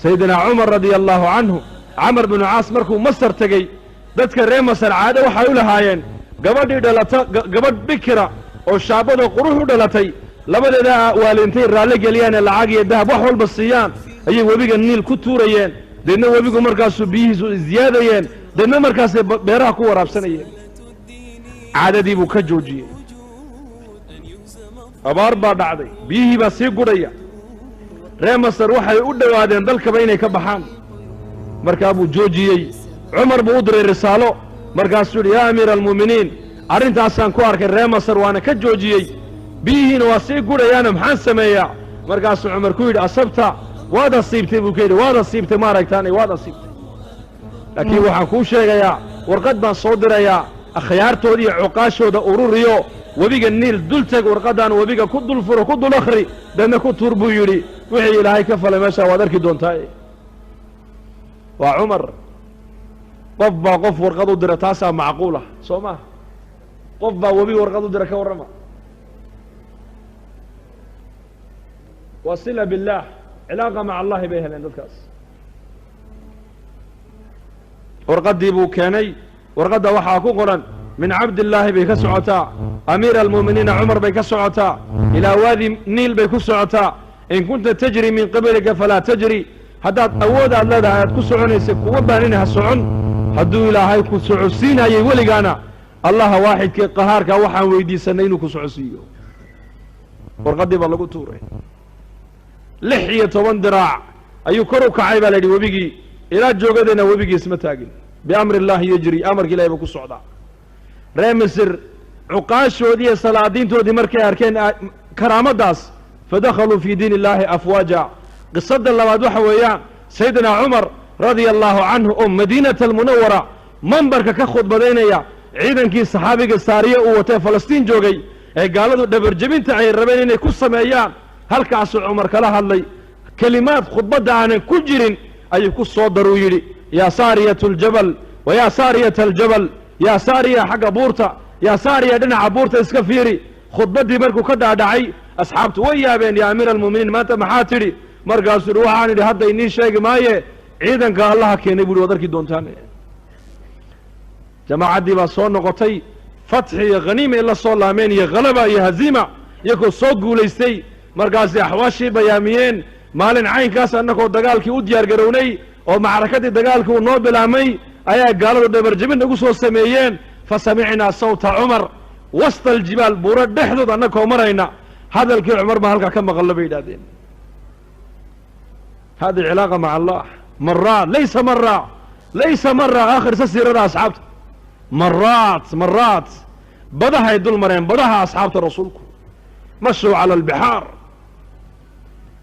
سيدنا عمر رضي الله عنه عمر بن عاص مركو مصر تجي ذاتك ري مصر عادة وحاولها هايين قبض بكرة oo shaabada quruxu dhalatay labadeeda waalintay raali galiyaan lacag dahab wax walba siiyaan ayay wabiga niil ku tuurayeen deedna wabigu markaas biyihiisu ziyaadayeen deedna markaas beeraha ku waraabsanayeen caadadii buu ka joojiyay abaar baa dhacday biyihii baa sii gudhaya reer Masar waxay u dhawaadeen dalkaba inay ka baxaan markaa buu joojiyay Umar buu u diray risaalo markaasuu yaa amiir almuuminiin arrintaasaan ku arkay reer Masar waana ka joojiyay biyihiina waa sii gudhayaana maxaan sameeyaa markaasuu Umar ku yidhi asabta waad asiibtay buu ka yidhi waad asiibtay ma aragtaanay waad asiibtay laakiin waxaan kuu sheegayaa warqad baan soo dirayaa akhyaartooda iyo cuqaashooda ururiyo webiga niil dul tag warqadaan webiga ku dul furo ku dul akhri dadna ku tuur buu yidhi wixii ilaahay ka falay meesha waad arki doontaa waa Umar qof baa qof warqad u dira taasaa macquula soo maaha qof baa webi warqad u dira ka warrama wasila billaah cilaaqa maca allahi bay heleen dadkaas warqaddii buu keenay warqadda waxaa ku qoran min cabdillaahi bay ka socotaa amiira almuuminiina cumar bay ka socotaa ilaa waadi niil bay ku socotaa in kunta tajri min qablika falaa tajri haddaad awood aad leedahay aad ku soconaysa kuwa baanin ha socon hadduu ilaahay ku socodsiinayay weligaana allaha waaxidkii qahaarka waxaan weydiisanay inuu ku socodsiiyo warqaddii baa lagu tuuray 16 diraac ayuu kor u kacay baa la yidhi webigii ilaa joogadeena webigii isma taagin biamri illaahi yajri amarka ilaahay buu ku socdaa reer Misr cuqaashoodii iyo salaadiintoodii markay arkeen karaamadaas fadakhaluu fii diin illaahi afwaaja qisada labaad waxa weeyaan sayidina cumar radia allahu canhu oo madiinata almunawara mambarka ka khudbadaynaya ciidankii saxaabiga saariye uu watay falastiin joogay ee gaaladu dhabarjabinta ay rabeen inay ku sameeyaan halkaasuu cumar kala hadlay kelimaad khudbadda aanan ku jirin ayuu ku soo daruu yidhi yaa saariyatu aljabal wa yaa saariyata aljabal yaa saariya xagga buurta yaa saariya dhinaca buurta iska fiiri khudbaddii markuu ka dhaadhacay asxaabtu way yaabeen yaa amiira almuuminiin maanta maxaa tidhi markaasuu yidhi waxaan idhi hadda inii sheegi maaye ciidanka allaha keenay buu yidhi waad arki doontaan jamaacaddii baa soo noqotay fatxi iyo khaniima ay la soo laameen iyo khalaba iyo haziima iyagoo soo guulaystay markaasay axwaashii bayaamiyeen maalin caynkaas annagoo dagaalkii u diyaar garownay oo macrakadii dagaalkii uu noo bilaamay ayaa gaaladu dhabarjabin nagu soo sameeyeen fa samicnaa sawta cumar wasta aljibaal buuro dhexdood annagoo marayna hadalkii cumar baa halkaa ka maqallo bay yidhahdeen hadi cilaaqa maca allah maraa laysa mara aakhirsa siirada asxaabta maraat badahay dul mareen badaha asxaabta rasuulku mashuu cala albixaar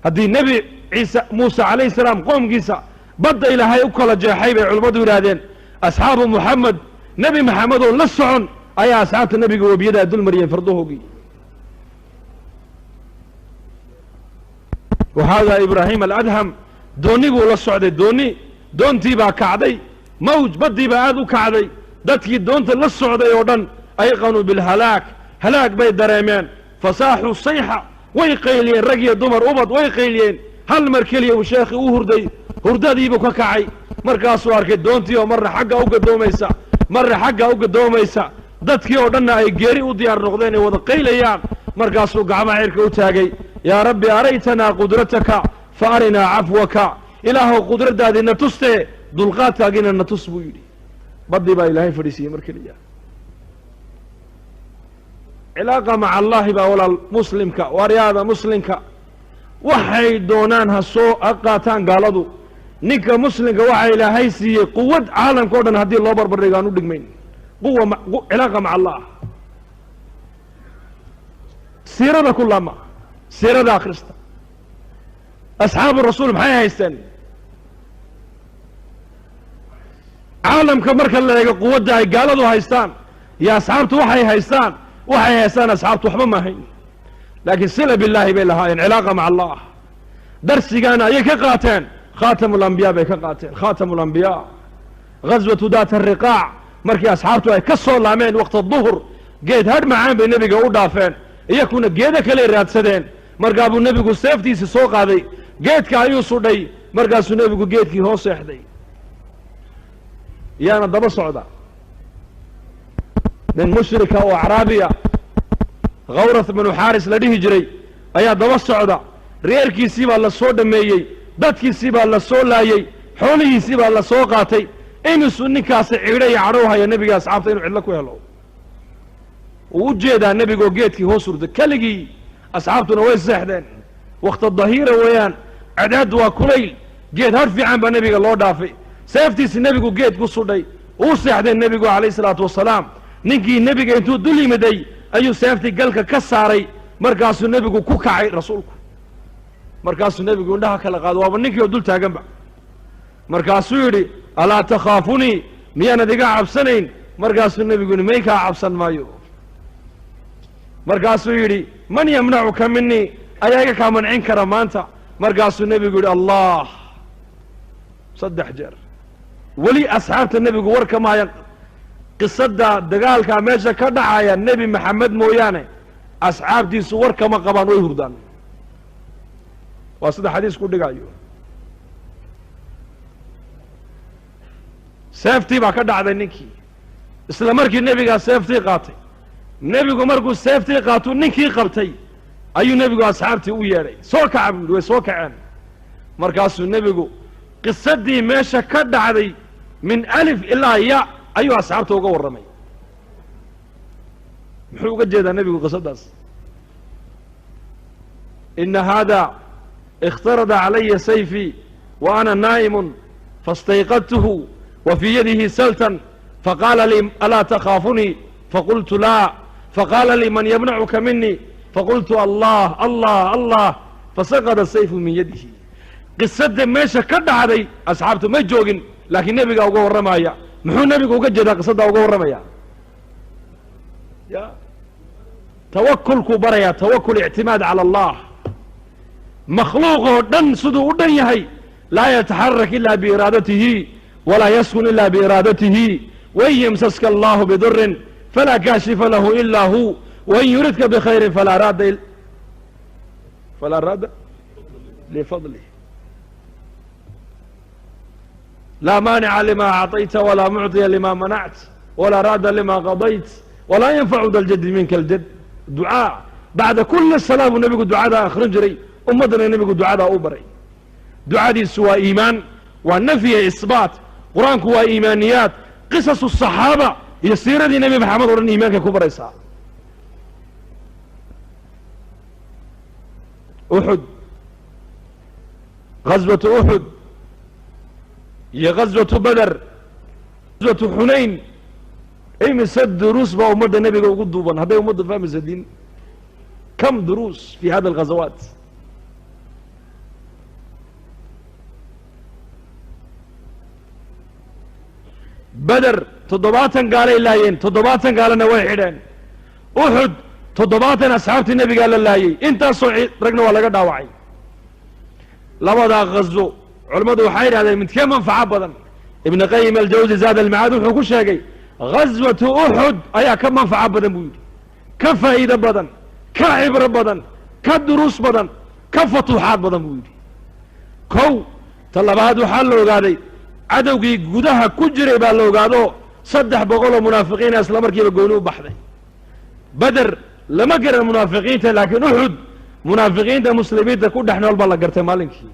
haddii nebi ciise muuse calayhi salaam qoomkiisa badda ilaahay u kala jeexay bay culimmadu yidhaahdeen asxaabu muxamed nebi maxamed oo la socon ayaa asxaabta nebiga webiyadaa dul mariyeen fardahoogii wahaadaa ibraahim aladham doonni buu la socday doontii baa kacday mawj baddii baa aad u kacday dadkii doonta la socday oo dhan ayqanuu halaag bay dareemeen fasaaxuu sayxa way qayliyeen rag iyo dumar ubad way qayliyeen hal mar keliya uu sheekhii u hurday hurdadiibuu ka kacay markaasuu arkay doontii oo marna xagga u gadoomaysa dadkii oo dhanna ay geeri u diyaar noqdeen ay wada qaylayaan markaasuu gacmaha cirka u taagay yaa rabbi araytanaa qudrataka fa arinaa cafwaka ilaahow qudraddaadii na tustee dulqaadkaagiina na tus buu yidhi baddii baa ilaahay fadhiisiiyey mar keliya cilaaqa maca allaahi baa walaal muslimka waaryaada muslimka waxay doonaan ha soo qaataan gaaladu ninka muslimka waxaa ilaahay siiyey quwad caalamka o dhan haddii loo barbardhigo aan u dhigmayn cilaaqa maca allah siirada ku laama siirada akhrista asxaabu rasuul maxay haysteen caalamka marka la eego quwadda ay gaaladu haystaan iyo asxaabtu waxay haystaan asxaabtu waxba ma hayn laakiin sila billaahi bay lahaayeen cilaaqa maca allah darsigaana ayay ka qaateen khaatamu alambiyaa bay ka qaateen khaatamu alambiyaa ghaswatu daat ariqaac markii asxaabtu ay ka soo laameen waqta duhur geed hadh macaan bay nebiga u dhaafeen iyakuna geeda kale raadsadeen markaa buu nebigu seeftiisi soo qaaday geedka ayuu sudhay markaasuu nebigu geedkii hoos seexday yaana daba socda nin mushrika oo acraabiya khawrath binu xaaris la dhihi jiray ayaa daba socda reerkiisii baa la soo dhammeeyey dadkiisii baa la soo laayey xoolihiisii baa la soo qaatay imisuu ninkaasi cidho iyo cadhow haya nebiga asxaabta inuu cidlo ku helo uu u jeedaa nebigoo geedkii hoos hurda keligii asxaabtuna way seexdeen wakhta dahiira weeyaan cadceeddu waa kulayl geed har fiican baa nebiga loo dhaafay seeftiisi nebigu geed ku sudhay uu seexdeen nebigu calayhi salaatu wasalaam ninkii nebiga intuu dul yimiday ayuu seeftii galka ka saaray markaasuu nebigu ku kacay rasuulku markaasuu nebigu indhaha kala qaado waaba ninkii oo dul taaganba markaasuu yidhi alaa takhaafunii miyaanad iga cabsanayn markaasuu nebigu yidhi may kaa cabsan maayo markaasuu yidhi man yamnacuka minii ayaa iga kaa mancin kara maanta markaasuu nebigu yidhi allah 3 jeer weli asxaabta nebigu war kama hayan qisadda dagaalkaa meesha ka dhacaya nebi maxamed mooyaane asxaabtiisu war kama qabaan way hurdaan waa sida xadiis ku dhigayo seeftii baa ka dhacday ninkii isla markii nebigaa seeftii qaatay nebigu markuu seeftii qaatuu ninkii qabtay ayuu nebigu asxaabtii u yeedhay soo kaca buu yidhi way soo kaceen markaasuu nebigu qisadii meesha ka dhacday min alif ilaa ya ayuu asxaabta uga warramay muxuu uga jeedaa nebigu qisaddaas ina haada اkhtarada calaya sayfii wa ana naa'imun faاstayqadtuhu wa fii yadihi saltan faqaala lii alaa takhaafunii faqultu laa faqaala lii man yamnacuka minii faqultu allah allah allah fasaqada sayfu min yadihi qisadda meesha ka dhacday asxaabtu may joogin laakiin nebigaa uga warramaya muxuu nebigu uga jeedaa qisaddaa uga warramaya ya tawakulkuu barayaa tawakul ictimaad cala allah makhluuqoo dhan siduu u dhan yahay laa yataxarak ila biiraadatihi walaa yaskun ila biiraadatihi wain yamsaska allahu bidurin falaa kaashifa lahu ila hu wain yuridka bikhayrin falaa raada lifadlih laa maanica lima acطayta walaa mucطiya lima manact walaa raada lima qadayt walaa yanfacu da ljadi minka aljad ducaa bacda kuli salaa buu nebigu ducadaa akhrin jiray ummaddana nebigu ducadaa u baray ducadiisu waa iimaan waa nafyiya isbaat qur-aanku waa iimaaniyaad qisasu صaxaaba iyo siiradii nebi maxamed o dhan iimaankay ku baraysaa uxud gaswatu uxud iyo gaswatu beder gaswatu xunayn imise duruus baa ummadda nebiga ugu duuban hadday ummadda fahmaysa diin kam duruus fi hada alghazawaat beder 70 gaalay laayeen 70 gaalana way xidheen uxud 70 asxaabtii nebigaa la laayey intaasoo ragna waa laga dhaawacay labadaa ghazo culammadu waxay yidhahdeen midkee manfaco badan ibn qayim aljawzi zaad almacaad wuxuu ku sheegay gaswatu uxud ayaa ka manfaco badan buu yidhi ka faa'iido badan ka cibro badan ka duruus badan ka fatuuxaad badan buu yidhi kow ta labaad waxaa la ogaaday cadowgii gudaha ku jiray baa la ogaado 300 munaafiqiina isla markiiba gooni u baxday beder lama garan munaafiqiinta laakiin uxud munaafiqiinta muslimiinta ku dhex nool baa la gartay maalinkii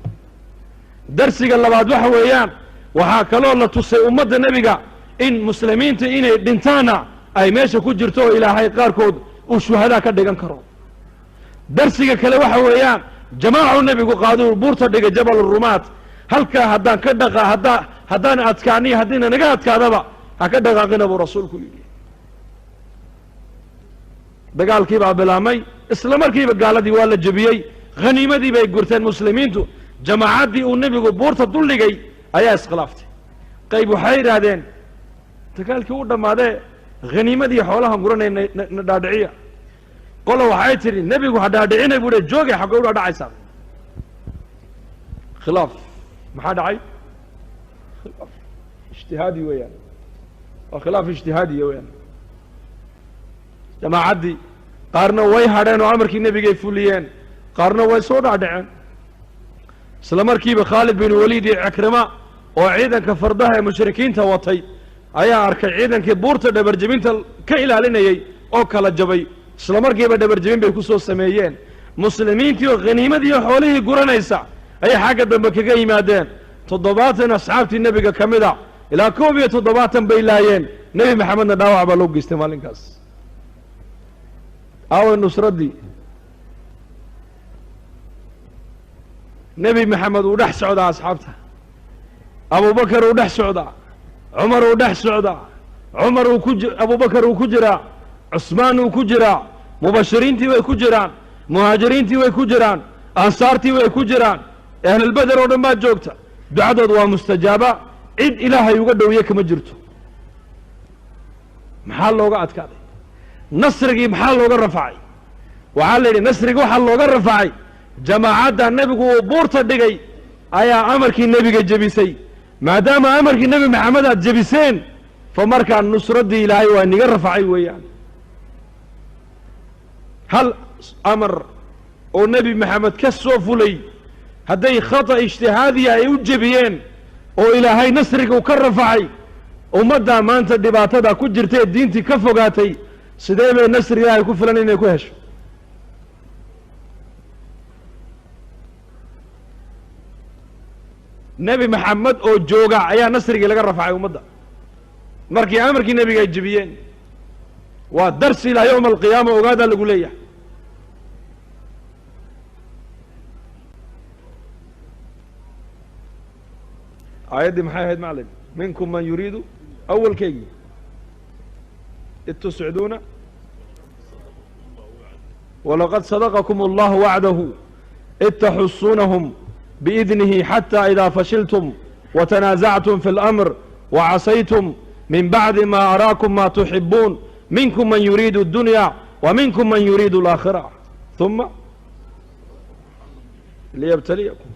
darsiga labaad waxa weeyaan waxaa kaloo la tusay ummadda nebiga in muslimiinta inay dhintaana ay meesha ku jirto oo ilaahay qaarkood uu shuhadaa ka dhigan karo darsiga kale waxa weeyaan jamaacu nebigu qaaduu buurta dhigay jabal rumaat halkaa haddaan ka dhaqa haddaan adkaaniyo haddiina naga adkaadaba ha ka dhaqaaqina buu rasuulku yidhi dagaalkii baa bilaabmay isla markiiba gaaladii waa la jebiyey haniimadii bay gurteen muslimiintu jamaacaddii uu nebigu buurta duldhigay ayaa iskhilaaftay qayb waxay yidhaahdeen dagaalkii u dhammaadee haniimadii xoolaha guranay na dhaadhiciya qola waxay tidhi nebigu ha dhaadhicinay buu hi joogay xaggay u dhaadhacaysaa khilaaf maxaa dhacay khilaaf ijtihaadi weeyaan waa khilaaf ijtihaadiya weeyaan jamaacaddii qaarna way hadheen oo amarkii nebigay fuliyeen qaarna way soo dhaadhaceen isla markiiba khaalid bin waliid iyo cikrima oo ciidanka fardaha ee mushrikiinta watay ayaa arkay ciidankii buurta dhabarjebinta ka ilaalinayay oo kala jabay isla markiiba dhabarjebin bay ku soo sameeyeen muslimiintii oo khaniimadii oo xoolihii guranaysa ayay xagga dambe kaga yimaadeen 70 asxaabtii nebiga ka mid a ilaa 71 bay laayeen nebi maxamedna dhaawac baa loo geystay maalinkaas aaway nusraddii nebi maxamed uu dhex socdaa asxaabta abubakar uu dhex socdaa cumar uu dhex socdaa abubakar uu ku jiraa cusmaan uu ku jiraa mubashiriintii way ku jiraan muhaajiriintii way ku jiraan ansaartii way ku jiraan ahlulbeder oo dhan baa joogta ducadooda waa mustajaaba cid ilaahay uga dhowye kama jirto maxaa looga adkaaday nasrigii maxaa looga rafacay waxaa la yidhi nasrigi waxaa looga rafacay jamaacadda nebigu uu buurta dhigay ayaa amarkii nebiga jebisay maadaama amarkii nebi maxamed aad jebiseen fa markaa nusraddii ilaahay waa niga rafacay weeyaan hal amar oo nebi maxamed ka soo fulay hadday khata ijtihaadiya ay u jebiyeen oo ilaahay nasriga uu ka rafacay ummaddaa maanta dhibaatada ku jirtae diintii ka fogaatay sidee bay nasri ilaahay ku filan inay ku hesho nebi maxamed oo jooga ayaa nasrigii laga rafacay ummadda markii amarkii nebiga ay jebiyeen waa darsi ilaa yowma alqiyaama ogaadaa lagu leeyahay aayaddii maxay ahayd maclim minkum man yuriidu awalkeygii id tusciduuna walaqad sadaqakum allahu wacdahu id taxusunahum biidnihi xata idaa fashiltum watanaasactum fi اlamr wacasaytum min bacdi ma araakum ma tuxibuun minkum man yuriidu اdunya wa minkum man yuriidu alaakhira uma liyabtaliyakum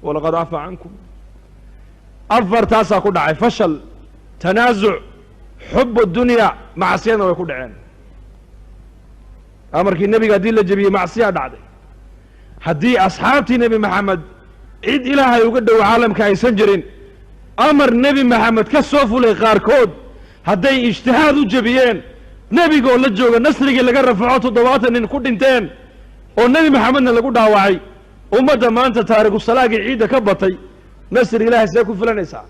walaqad cafaa cankum afartaasaa ku dhacay fashal tanaasuc xub dunya macsiyadna way ku dhaceen amarkii nebiga haddii la jebiyey macsiyaa dhacday haddii asxaabtii nebi maxamed cid ilaahay uga dhow caalamka aysan jirin amar nebi maxamed ka soo fulay qaarkood hadday ijtihaad u jebiyeen nebigoo la jooga nasrigii laga rafaco 70 nin ku dhinteen oo nebi maxamedna lagu dhaawacay ummadda maanta taariku salaagii ciidda ka batay nasri ilaahay see ku filanaysaa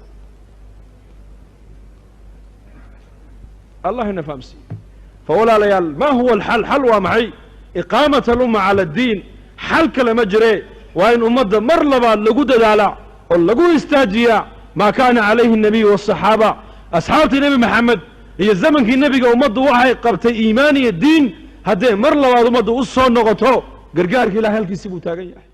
allah ina fahamsiiye fa walaalayaal ma huwa alxal xal waa maxay iqaamat alumma cala addiin xal kale ma jire waa in ummadda mar labaad lagu dadaalaa oo lagu istaajiyaa maa kaana calayhi الnabiyu والصaxaaba asxaabtii nebi maxamed iyo zamankii nebiga ummaddu waxay qabtay iimaan iyo diin hadday mar labaad ummaddu u soo noqoto gargaarka ilahay halkiisii buu taagan yahay